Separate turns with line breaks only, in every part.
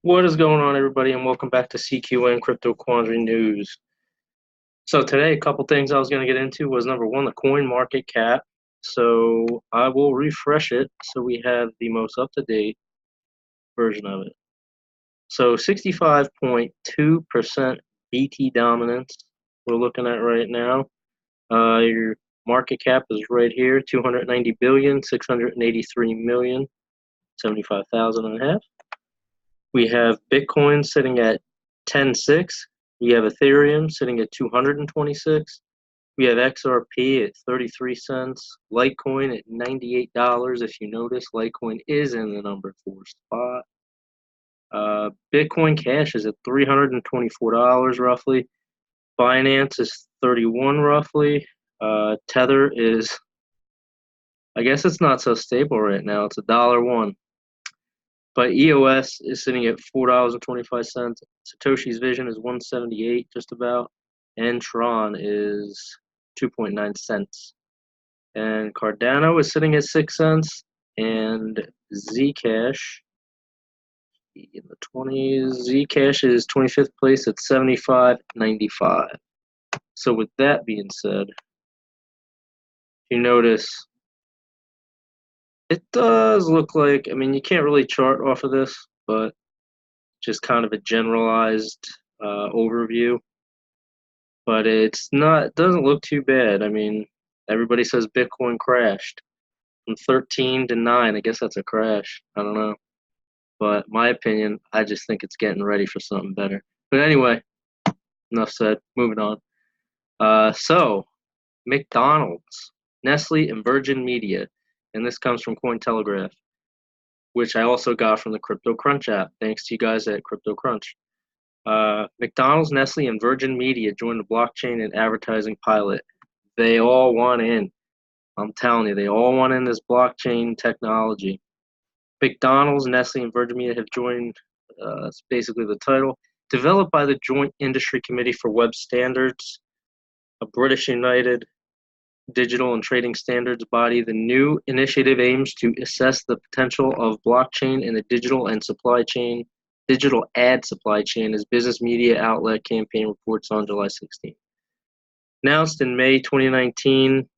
What is going on, everybody, and welcome back to CQN CryptoQuandary News. So today, a couple things I was going to get into was number one, the coin market cap. So I will refresh it so we have the most up-to-date version of it. So 65.2% BT dominance we're looking at right now. Your market cap is right here, 290,683,075,000 and a half. We have Bitcoin sitting at 10.6. We have Ethereum sitting at 226. We have XRP at 33 cents. Litecoin at $98. If you notice, Litecoin is in the number 4 spot. Bitcoin Cash is at $324 roughly. Binance is 31 roughly. Tether is, I guess it's not so stable right now. It's $1.01. But EOS is sitting at $4.25. Satoshi's Vision is 178 just about. And Tron is 2.9 cents. And Cardano is sitting at 6 cents. And Zcash in the 20s. Zcash is 25th place at 75.95. So with that being said, you notice it does look like, I mean, you can't really chart off of this, but just kind of a generalized overview. But it doesn't look too bad. I mean, everybody says Bitcoin crashed from 13 to 9. I guess that's a crash. I don't know. But my opinion, I just think it's getting ready for something better. But anyway, enough said. Moving on. So, McDonald's, Nestle, and Virgin Media. And this comes from Cointelegraph, which I also got from the CryptoCrunch app. Thanks to you guys at CryptoCrunch. McDonald's, Nestle, and Virgin Media joined the blockchain and advertising pilot. They all want in. I'm telling you, they all want in this blockchain technology. McDonald's, Nestle, and Virgin Media have joined, it's basically the title, developed by the Joint Industry Committee for Web Standards, a British United Digital and Trading Standards body. The new initiative aims to assess the potential of blockchain in the digital ad supply chain, as business media outlet Campaign reports on July 16. Announced in May 2019,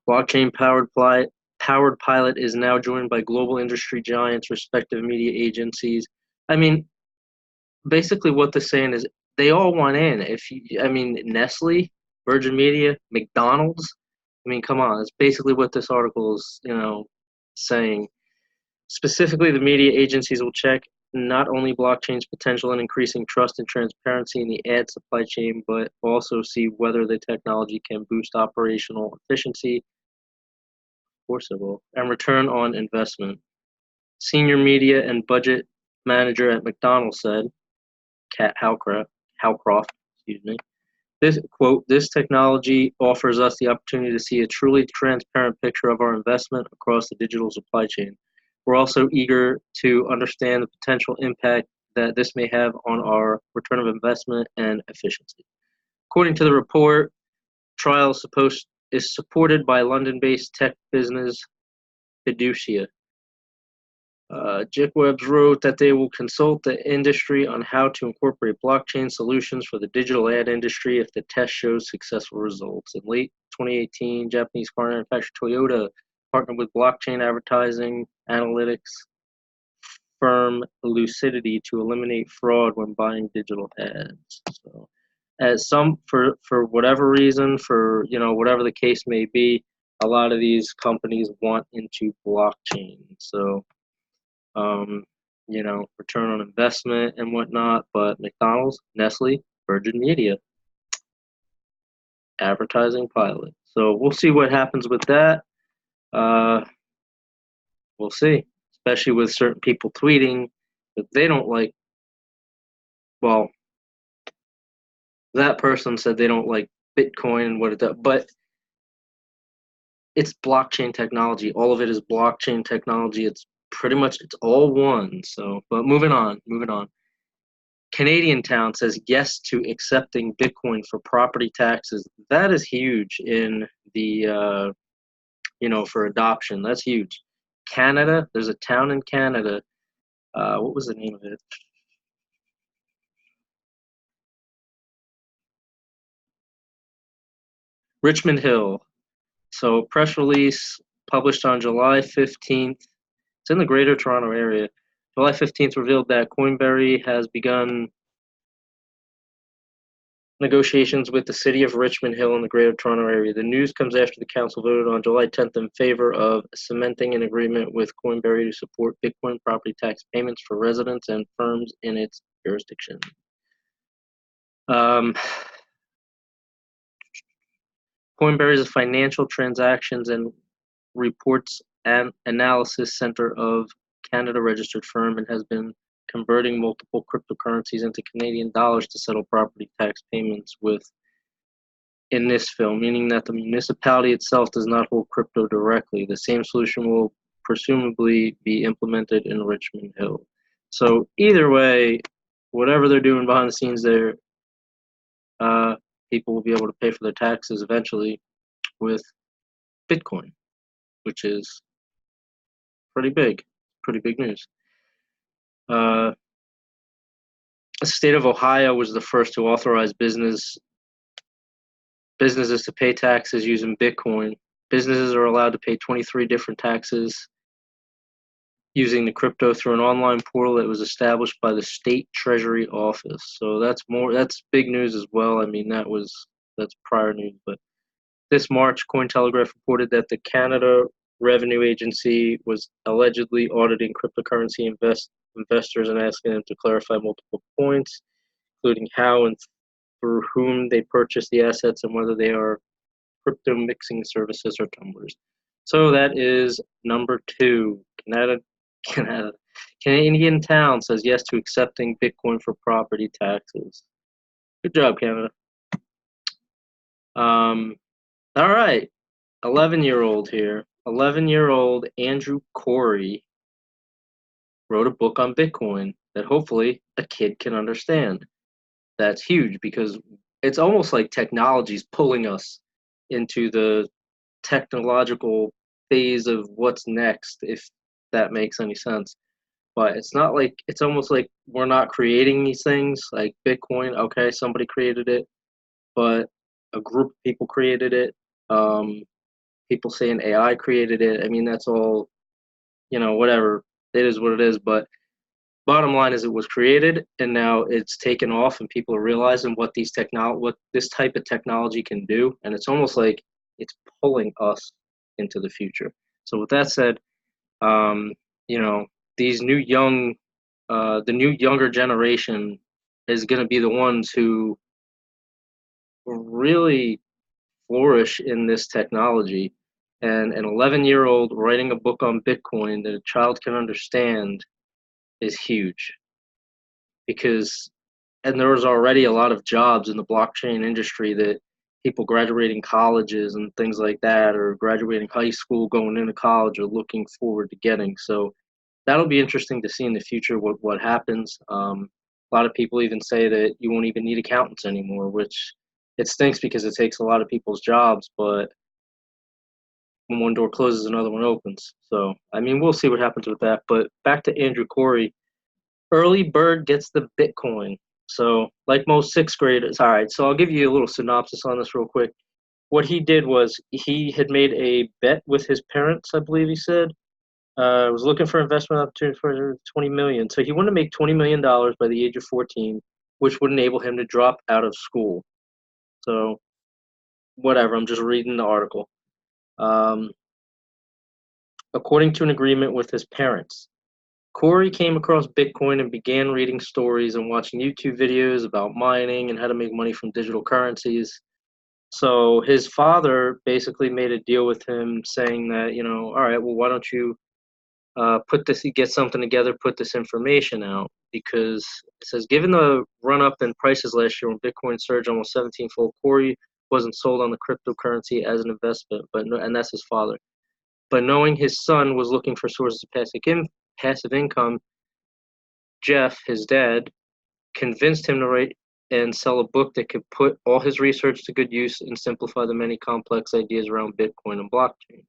blockchain-powered pilot is now joined by global industry giants, respective media agencies. I mean, basically what they're saying is they all want in. Nestle, Virgin Media, McDonald's. I mean, come on. It's basically what this article is, saying. Specifically, the media agencies will check not only blockchain's potential in increasing trust and transparency in the ad supply chain, but also see whether the technology can boost operational efficiency, and return on investment. Senior media and budget manager at McDonald's said, Kat Howcroft, this technology offers us the opportunity to see a truly transparent picture of our investment across the digital supply chain. We're also eager to understand the potential impact that this may have on our return of investment and efficiency. According to the report, trial is supported by London-based tech business Fiducia. JICWebs wrote that they will consult the industry on how to incorporate blockchain solutions for the digital ad industry if the test shows successful results. In late 2018, Japanese car manufacturer Toyota partnered with blockchain advertising analytics firm Lucidity to eliminate fraud when buying digital ads. So, for whatever reason, whatever the case may be, a lot of these companies want into blockchain. So, return on investment and whatnot, but McDonald's, Nestle, Virgin Media, advertising pilot. So we'll see what happens with that. We'll see, especially with certain people tweeting that they don't like, well, that person said they don't like Bitcoin and what it does, but it's blockchain technology. All of it is blockchain technology. It's all one. So, but moving on. Canadian town says yes to accepting Bitcoin for property taxes. That is huge in the, for adoption. That's huge. Canada, there's a town in Canada. What was the name of it? Richmond Hill. So press release published on July 15th. It's in the Greater Toronto Area. July 15th revealed that CryptoQuandary has begun negotiations with the city of Richmond Hill in the Greater Toronto Area. The news comes after the council voted on July 10th in favor of cementing an agreement with CryptoQuandary to support Bitcoin property tax payments for residents and firms in its jurisdiction. CryptoQuandary is a financial transactions and reports and analysis center of Canada-registered firm and has been converting multiple cryptocurrencies into Canadian dollars to settle property tax payments with in this film, meaning that the municipality itself does not hold crypto directly. The same solution will presumably be implemented in Richmond Hill. So either way, whatever they're doing behind the scenes there, people will be able to pay for their taxes eventually with Bitcoin, which is pretty big news. The state of Ohio was the first to authorize businesses to pay taxes using Bitcoin. Businesses are allowed to pay 23 different taxes using the crypto through an online portal that was established by the state treasury office. So that's big news as well. I mean, that's prior news, but this March, Cointelegraph reported that the Canada Revenue Agency was allegedly auditing cryptocurrency investors and asking them to clarify multiple points, including how and through whom they purchase the assets and whether they are crypto mixing services or tumblers. So that is number 2. Canadian town says yes to accepting Bitcoin for property taxes. Good job, Canada. All right, 11-year-old here. 11-year-old Andrew Corey wrote a book on Bitcoin that hopefully a kid can understand. That's huge because it's almost like technology's pulling us into the technological phase of what's next, if that makes any sense. But it's not like, it's almost like we're not creating these things like Bitcoin. Okay, somebody created it, but a group of people created it. People saying AI created it. I mean, that's all, whatever. It is what it is. But bottom line is it was created and now it's taken off and people are realizing what this type of technology can do. And it's almost like it's pulling us into the future. So with that said, these the new younger generation is going to be the ones who really flourish in this technology. And an 11-year-old writing a book on Bitcoin that a child can understand is huge. And there was already a lot of jobs in the blockchain industry that people graduating colleges and things like that, or graduating high school, going into college, are looking forward to getting. So that'll be interesting to see in the future what happens. A lot of people even say that you won't even need accountants anymore, which it stinks because it takes a lot of people's jobs, but when one door closes, another one opens. So, I mean, we'll see what happens with that. But back to Andrew Corey, early bird gets the Bitcoin. So, like most sixth graders, all right, so I'll give you a little synopsis on this real quick. What he did was he had made a bet with his parents, I believe he said. Was looking for investment opportunity for $20 million. So he wanted to make $20 million by the age of 14, which would enable him to drop out of school. So, whatever, I'm just reading the article. According to an agreement with his parents, Corey came across Bitcoin and began reading stories and watching YouTube videos about mining and how to make money from digital currencies. So his father basically made a deal with him saying that, all right, well, why don't you get something together, put this information out, because it says, given the run up in prices last year when Bitcoin surged almost 17-fold, Corey wasn't sold on the cryptocurrency as an investment, and that's his father. But knowing his son was looking for sources of passive income, Jeff, his dad, convinced him to write and sell a book that could put all his research to good use and simplify the many complex ideas around Bitcoin and blockchain.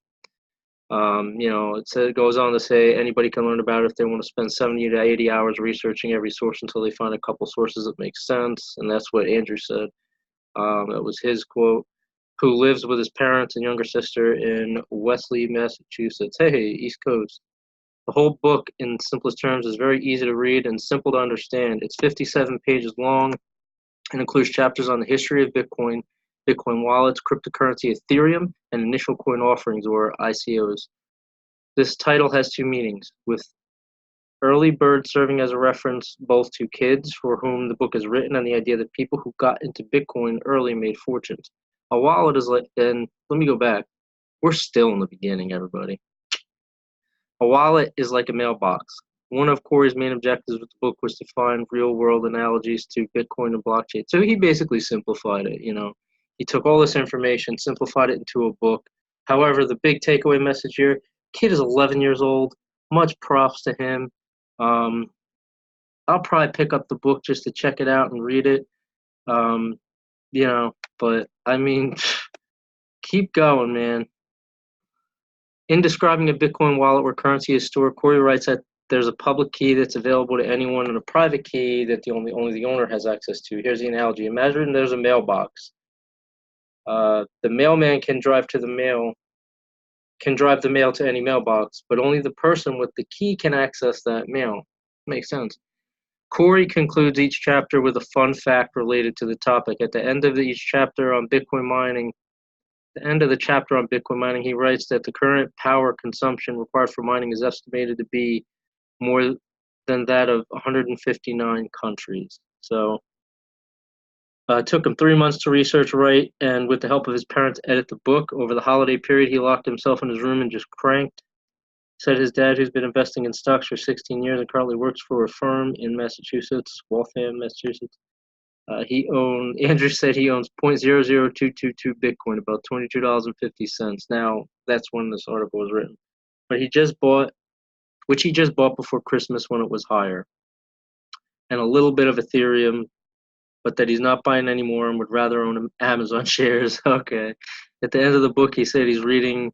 It goes on to say anybody can learn about it if they want to spend 70 to 80 hours researching every source until they find a couple sources that make sense. And that's what Andrew said. That was his quote. who lives with his parents and younger sister in Wesley, Massachusetts. Hey, East Coast. The whole book, in simplest terms, is very easy to read and simple to understand. It's 57 pages long and includes chapters on the history of Bitcoin, Bitcoin wallets, cryptocurrency Ethereum, and initial coin offerings, or ICOs. This title has two meanings, with early bird serving as a reference both to kids for whom the book is written and the idea that people who got into Bitcoin early made fortunes. A wallet is like, and let me go back. We're still in the beginning, everybody. A wallet is like a mailbox. One of Corey's main objectives with the book was to find real-world analogies to Bitcoin and blockchain. So he basically simplified it, you know. He took all this information, simplified it into a book. However, the big takeaway message here, kid is 11 years old. Much props to him. I'll probably pick up the book just to check it out and read it. You know, but I mean, keep going, man. In describing a Bitcoin wallet where currency is stored, Corey writes that there's a public key that's available to anyone and a private key that only the owner has access to. Here's the analogy. Imagine there's a mailbox. The mailman can drive the mail to any mailbox, but only the person with the key can access that mail. Makes sense. Corey concludes each chapter with a fun fact related to the topic. At the end of each chapter on Bitcoin mining, he writes that the current power consumption required for mining is estimated to be more than that of 159 countries. So it took him 3 months to research, write, and with the help of his parents, edit the book. Over the holiday period, he locked himself in his room and just cranked. Said his dad, who's been investing in stocks for 16 years and currently works for a firm in Massachusetts, Waltham, Massachusetts. Andrew said he owns 0.00222 Bitcoin, about $22.50. Now, that's when this article was written. But he just bought before Christmas when it was higher. And a little bit of Ethereum, but that he's not buying anymore and would rather own Amazon shares. Okay. At the end of the book, he said he's reading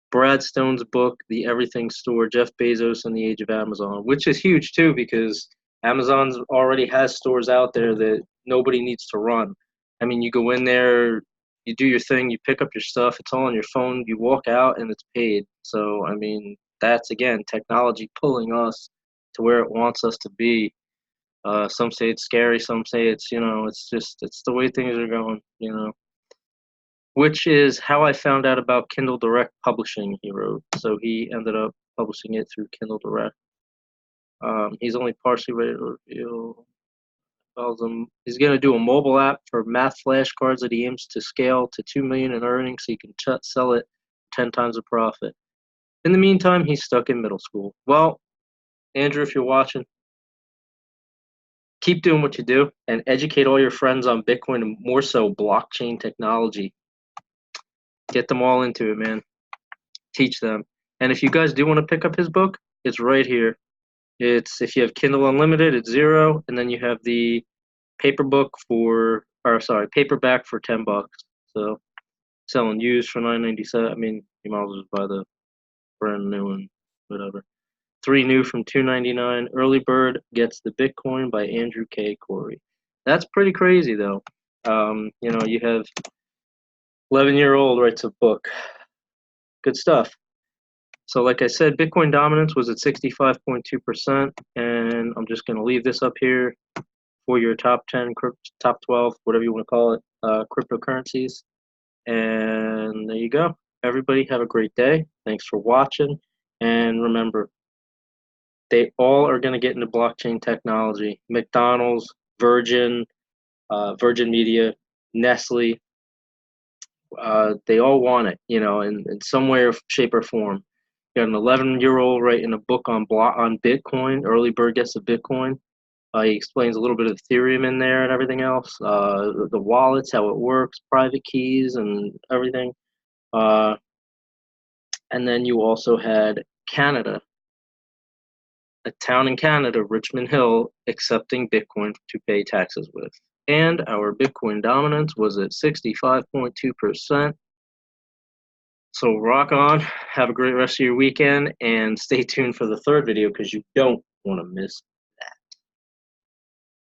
Brad Stone's book, The Everything Store, Jeff Bezos and the Age of Amazon, which is huge too because Amazon already has stores out there that nobody needs to run. I mean, you go in there, you do your thing, you pick up your stuff, it's all on your phone, you walk out and it's paid. So, I mean, that's, again, technology pulling us to where it wants us to be. Some say it's scary, some say it's, it's the way things are going, which is how I found out about Kindle Direct Publishing, he wrote. So he ended up publishing it through Kindle Direct. He's only partially ready to reveal. He's going to do a mobile app for math flashcards that he aims to scale to $2 million in earnings so he can sell it 10 times the profit. In the meantime, he's stuck in middle school. Well, Andrew, if you're watching, keep doing what you do and educate all your friends on Bitcoin and more so blockchain technology. Get them all into it, man. Teach them. And if you guys do want to pick up his book, it's right here. If you have Kindle Unlimited, it's $0, and then you have the paperback for $10. So selling used for $9.97. I mean, you might as well just buy the brand new one, whatever. 3 new from $2.99. Early Bird Gets the Bitcoin by Andrew K. Corey. That's pretty crazy, though. You have 11-year-old writes a book. Good stuff. So like I said, Bitcoin dominance was at 65.2%, and I'm just going to leave this up here for your top 10, top 12, whatever you want to call it, cryptocurrencies. And there you go. Everybody have a great day. Thanks for watching. And remember, they all are going to get into blockchain technology. McDonald's, Virgin Media, Nestle, they all want it, in some way or shape or form. You got an 11-year-old writing a book on Bitcoin. Early Bird Gets the Bitcoin. He explains a little bit of Ethereum in there and everything else. The wallets, how it works, private keys, and everything. And then you also had Canada, a town in Canada, Richmond Hill, accepting Bitcoin to pay taxes with. And our Bitcoin dominance was at 65.2%. So rock on, have a great rest of your weekend, and stay tuned for the third video because you don't want to miss that.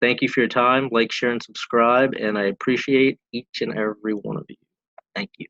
Thank you for your time. Like, share, and subscribe, and I appreciate each and every one of you. Thank you.